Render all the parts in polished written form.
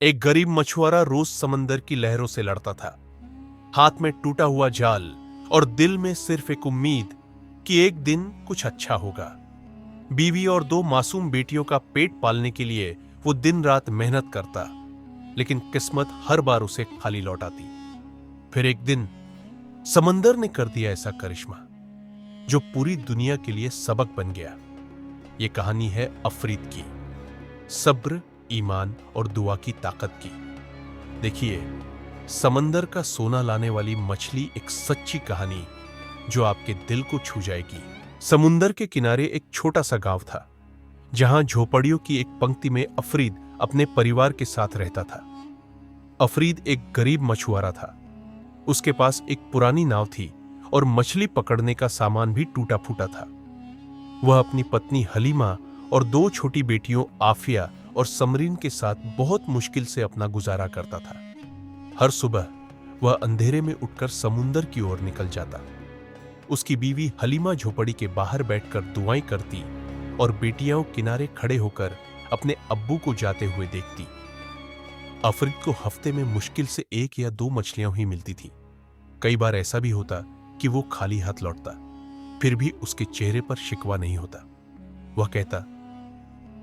एक गरीब मछुआरा रोज समंदर की लहरों से लड़ता था, हाथ में टूटा हुआ जाल और दिल में सिर्फ एक उम्मीद कि एक दिन कुछ अच्छा होगा। बीवी और दो मासूम बेटियों का पेट पालने के लिए वो दिन रात मेहनत करता, लेकिन किस्मत हर बार उसे खाली लौटाती। फिर एक दिन समंदर ने कर दिया ऐसा करिश्मा जो पूरी दुनिया के लिए सबक बन गया। ये कहानी है अफरीद की, सब्र, ईमान और दुआ की ताकत की। देखिए, समंदर का सोना लाने वाली मछली, एक सच्ची कहानी जो आपके दिल को छू जाएगी। समुंदर के किनारे एक छोटा सा गांव था, जहां झोपड़ियों की एक पंक्ति में अफरीद अपने परिवार के साथ रहता था। अफरीद एक गरीब मछुआरा था। उसके पास एक पुरानी नाव थी और मछली पकड़ने का सामान भी टूटा फूटा था। वह अपनी पत्नी हलीमा और दो छोटी बेटियों आफिया और समरीन के साथ बहुत मुश्किल से अपना गुजारा करता था। हर सुबह वह अंधेरे में उठकर समुंदर की ओर निकल जाता। उसकी बीवी हलीमा झोपड़ी के बाहर बैठकर दुआएं करती और बेटियां किनारे खड़े होकर अपने अब्बू को जाते हुए देखती। अफरीद को हफ्ते में मुश्किल से एक या दो मछलियां ही मिलती थी। कई बार ऐसा भी होता कि वो खाली हाथ लौटता, फिर भी उसके चेहरे पर शिकवा नहीं होता। वह कहता,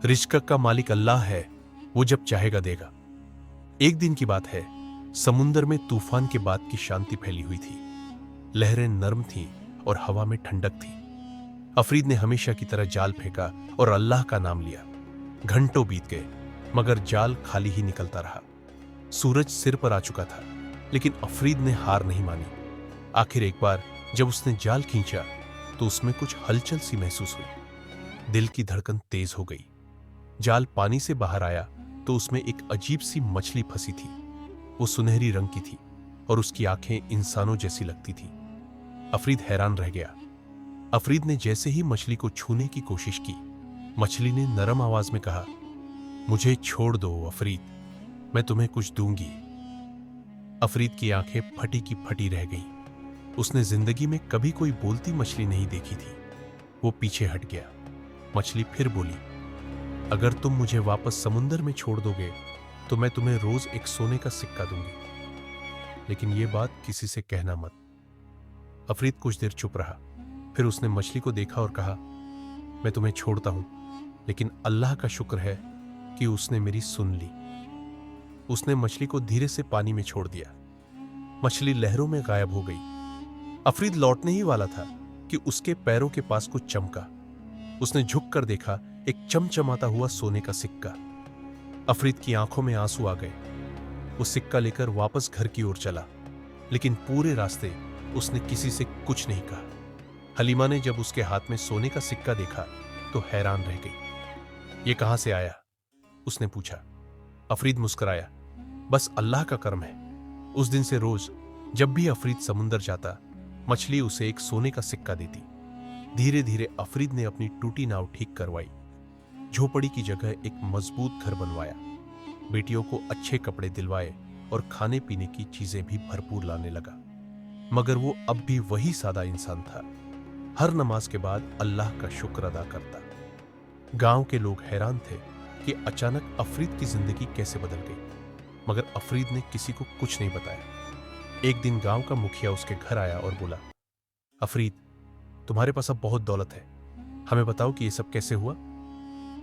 रिज़्क़ का मालिक अल्लाह है, वो जब चाहेगा देगा। एक दिन की बात है, समुंदर में तूफान के बाद की शांति फैली हुई थी। लहरें नरम थीं और हवा में ठंडक थी। अफरीद ने हमेशा की तरह जाल फेंका और अल्लाह का नाम लिया। घंटों बीत गए, मगर जाल खाली ही निकलता रहा। सूरज सिर पर आ चुका था, लेकिन अफरीद ने हार नहीं मानी। आखिर एक बार जब उसने जाल खींचा तो उसमें कुछ हलचल सी महसूस हुई। दिल की धड़कन तेज हो गई। जाल पानी से बाहर आया तो उसमें एक अजीब सी मछली फंसी थी। वो सुनहरी रंग की थी और उसकी आंखें इंसानों जैसी लगती थी। अफरीद हैरान रह गया। अफरीद ने जैसे ही मछली को छूने की कोशिश की, मछली ने नरम आवाज में कहा, मुझे छोड़ दो अफरीद, मैं तुम्हें कुछ दूंगी। अफरीद की आंखें फटी की फटी रह गईं। उसने जिंदगी में कभी कोई बोलती मछली नहीं देखी थी। वो पीछे हट गया। मछली फिर बोली, अगर तुम मुझे वापस समुंदर में छोड़ दोगे तो मैं तुम्हें रोज एक सोने का सिक्का दूंगी, लेकिन यह बात किसी से कहना मत। अफरीद कुछ देर चुप रहा। फिर उसने मछली को देखा और कहा, मैं तुम्हें छोड़ता हूं, लेकिन अल्लाह का शुक्र है कि उसने मेरी सुन ली। उसने मछली को धीरे से पानी में छोड़ दिया। मछली लहरों में गायब हो गई। अफरीद लौटने ही वाला था कि उसके पैरों के पास कुछ चमका। उसने झुककर देखा, एक चमचमाता हुआ सोने का सिक्का। अफरीद की आंखों में आंसू आ गए। वो सिक्का लेकर वापस घर की ओर चला, लेकिन पूरे रास्ते उसने किसी से कुछ नहीं कहा। हलीमा ने जब उसके हाथ में सोने का सिक्का देखा तो हैरान रह गई। ये कहां से आया? उसने पूछा। अफरीद मुस्कुराया, बस अल्लाह का करम है। उस दिन से रोज जब भी अफरीद समुंदर जाता, मछली उसे एक सोने का सिक्का देती। धीरे धीरे अफरीद ने अपनी टूटी नाव ठीक करवाई, झोपड़ी की जगह एक मजबूत घर बनवाया, बेटियों को अच्छे कपड़े दिलवाए और खाने पीने की चीजें भी भरपूर लाने लगा। मगर वो अब भी वही सादा इंसान था। हर नमाज के बाद अल्लाह का शुक्र अदा करता। गांव के लोग हैरान थे कि अचानक अफरीद की जिंदगी कैसे बदल गई, मगर अफरीद ने किसी को कुछ नहीं बताया। एक दिन गांव का मुखिया उसके घर आया और बोला, अफरीद, तुम्हारे पास अब बहुत दौलत है, हमें बताओ कि यह सब कैसे हुआ।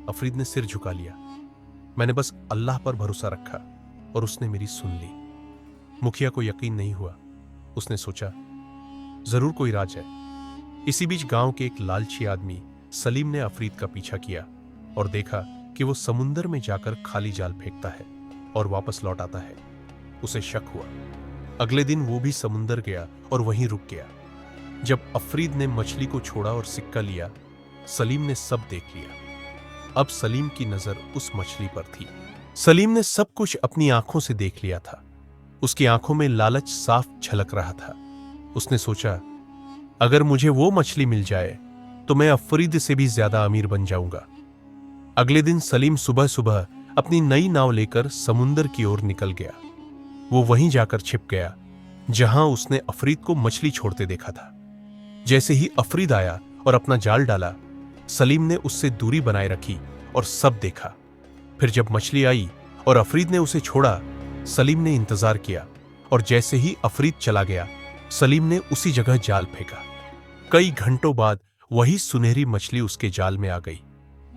अफरीद ने सिर झुका लिया। मैंने बस अल्लाह पर भरोसा रखा और उसने मेरी सुन ली। मुखिया को यकीन नहीं हुआ। उसने सोचा, जरूर कोई राज है। इसी बीच गांव के एक लालची आदमी सलीम ने अफरीद का पीछा किया और देखा कि वो समुंदर में जाकर खाली जाल फेंकता है और वापस लौट आता है। उसे शक हुआ। अगले दिन वो भी समुंदर गया और वहीं रुक गया। जब अफरीद ने मछली को छोड़ा और सिक्का लिया, सलीम ने सब देख लिया। अब सलीम की नजर उस मछली पर थी। सलीम ने सब कुछ अपनी आंखों से देख लिया था। उसकी आंखों में लालच साफ झलक रहा था। उसने सोचा, अगर मुझे वो मछली मिल जाए तो मैं अफरीद से भी ज्यादा अमीर बन जाऊंगा। अगले दिन सलीम सुबह सुबह अपनी नई नाव लेकर समुंदर की ओर निकल गया। वो वहीं जाकर छिप गया जहां उसने अफरीद को मछली छोड़ते देखा था। जैसे ही अफरीद आया और अपना जाल डाला, सलीम ने उससे दूरी बनाए रखी और सब देखा। फिर जब मछली आई और अफरीद ने उसे छोड़ा। सलीम ने इंतजार किया और जैसे ही अफरीद चला गया, सलीम ने उसी जगह जाल फेंका। कई घंटों बाद वही सुनहरी मछली उसके जाल में आ गई।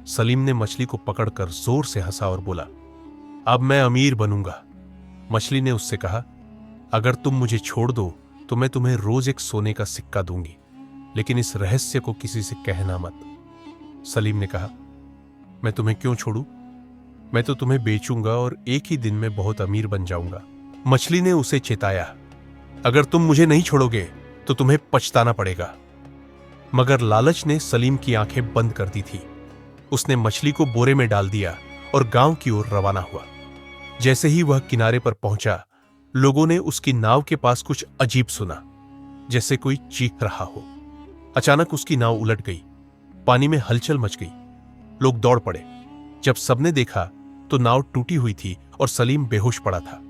सलीम ने मछली को पकड़कर जोर से हंसा और बोला, अब मैं अमीर बनूंगा। मछली ने उससे कहा, अगर तुम मुझे छोड़ दो तो मैं तुम्हें रोज एक सोने का सिक्का दूंगी, लेकिन इस रहस्य को किसी से कहना मत। सलीम ने कहा, मैं तुम्हें क्यों छोड़ूं? मैं तो तुम्हें बेचूंगा और एक ही दिन में बहुत अमीर बन जाऊंगा। मछली ने उसे चेताया, अगर तुम मुझे नहीं छोड़ोगे तो तुम्हें पछताना पड़ेगा। मगर लालच ने सलीम की आंखें बंद कर दी थी। उसने मछली को बोरे में डाल दिया और गांव की ओर रवाना हुआ। जैसे ही वह किनारे पर पहुंचा, लोगों ने उसकी नाव के पास कुछ अजीब सुना, जैसे कोई चीख रहा हो। अचानक उसकी नाव उलट गई, पानी में हलचल मच गई। लोग दौड़ पड़े। जब सबने देखा तो नाव टूटी हुई थी और सलीम बेहोश पड़ा था।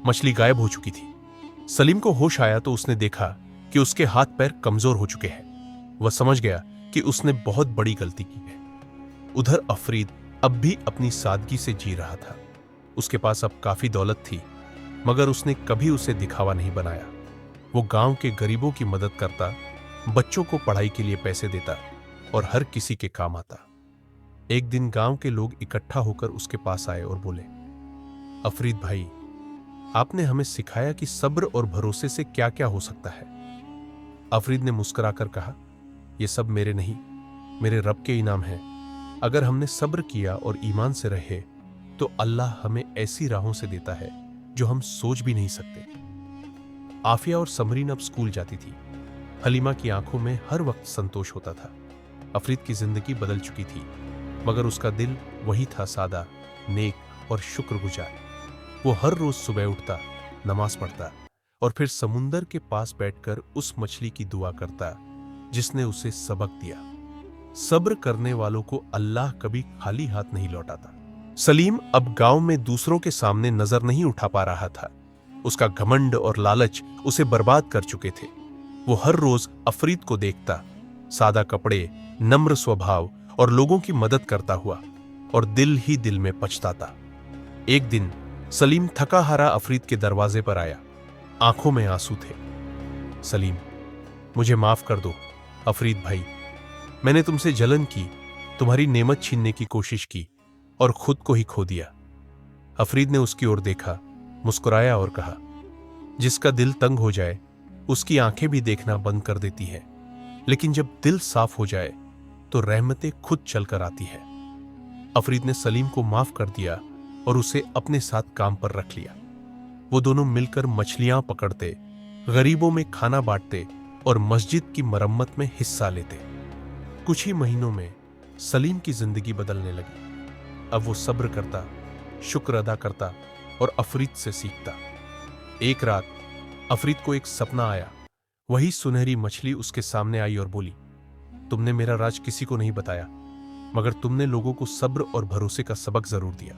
मछली गायब हो चुकी थी। सलीम को होश आया तो उसने देखा कि उसके हाथ पैर कमजोर हो चुके हैं। वह समझ गया कि उसने बहुत बड़ी गलती की है। उधर अफरीद अब भी अपनी सादगी से जी रहा था। उसके पास अब काफी दौलत थी, मगर उसने कभी उसे दिखावा नहीं बनाया। वो गांव के गरीबों की मदद करता, बच्चों को पढ़ाई के लिए पैसे देता और हर किसी के काम आता। एक दिन गांव के लोग इकट्ठा होकर उसके पास आए और बोले, अफरीद भाई, आपने हमें सिखाया कि सब्र और भरोसे से क्या क्या हो सकता है। अफरीद ने मुस्कुराकर कहा, यह सब मेरे नहीं, मेरे रब के इनाम हैं। अगर हमने सब्र किया और ईमान से रहे तो अल्लाह हमें ऐसी राहों से देता है जो हम सोच भी नहीं सकते। आफिया और समरीन अब स्कूल जाती थी। हलीमा की आंखों में हर वक्त संतोष होता था। अफरीद की जिंदगी बदल चुकी थी, मगर उसका दिल वही था, सादा, नेक और शुक्रगुजार। वो हर रोज सुबह उठता, नमाज पढ़ता और फिर समुंदर के पास बैठकर उस मछली की दुआ करता जिसने उसे सबक दिया। सब्र करने वालों को अल्लाह कभी खाली हाथ नहीं लौटाता। सलीम अब गांव में दूसरों के सामने नजर नहीं उठा पा रहा था। उसका घमंड और लालच उसे बर्बाद कर चुके थे। वो हर रोज अफरीद को देखता, सादा कपड़े, नम्र स्वभाव और लोगों की मदद करता हुआ, और दिल ही दिल में पछताता। एक दिन सलीम थका हारा अफरीद के दरवाजे पर आया। आंखों में आंसू थे। सलीम, मुझे माफ कर दो अफरीद भाई, मैंने तुमसे जलन की, तुम्हारी नेमत छीनने की कोशिश की और खुद को ही खो दिया। अफरीद ने उसकी ओर देखा, मुस्कुराया और कहा, जिसका दिल तंग हो जाए उसकी आंखें भी देखना बंद कर देती है, लेकिन जब दिल साफ हो जाए तो रहमतें खुद चलकर आती है। अफरीद ने सलीम को माफ कर दिया और उसे अपने साथ काम पर रख लिया। वो दोनों मिलकर मछलियां पकड़ते, गरीबों में खाना बांटते और मस्जिद की मरम्मत में हिस्सा लेते। कुछ ही महीनों में सलीम की जिंदगी बदलने लगी। अब वो सब्र करता, शुक्र अदा करता और अफरीद से सीखता। एक रात अफरीद को एक सपना आया। वही सुनहरी मछली उसके सामने आई और बोली, तुमने मेरा राज किसी को नहीं बताया, मगर तुमने लोगों को सब्र और भरोसे का सबक जरूर दिया।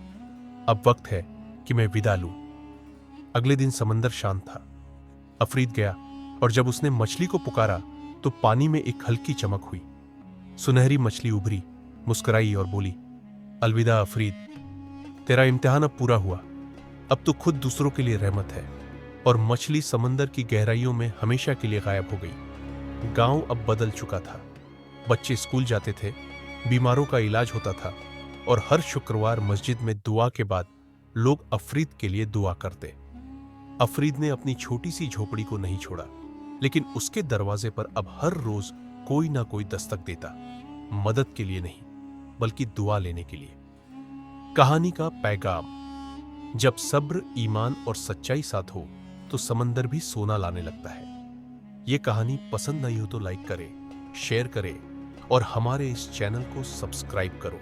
अब वक्त है कि मैं विदा लूं। अगले दिन समंदर शांत था। अफरीद गया और जब उसने मछली को पुकारा तो पानी में एक हल्की चमक हुई। सुनहरी मछली उभरी, मुस्कुराई और बोली, अलविदा अफरीद, तेरा इम्तिहान अब पूरा हुआ। अब तो खुद दूसरों के लिए रहमत है। और मछली समंदर की गहराइयों में हमेशा के लिए गायब हो गई। गांव अब बदल चुका था। बच्चे स्कूल जाते थे, बीमारों का इलाज होता था और हर शुक्रवार मस्जिद में दुआ के बाद लोग अफरीद के लिए दुआ करते। अफरीद ने अपनी छोटी सी झोपड़ी को नहीं छोड़ा, लेकिन उसके दरवाजे पर अब हर रोज कोई ना कोई दस्तक देता, मदद के लिए नहीं बल्कि दुआ लेने के लिए। कहानी का पैगाम, जब सब्र, ईमान और सच्चाई साथ हो तो समंदर भी सोना लाने लगता है। यह कहानी पसंद आई हो तो लाइक करें, शेयर करें और हमारे इस चैनल को सब्सक्राइब करो।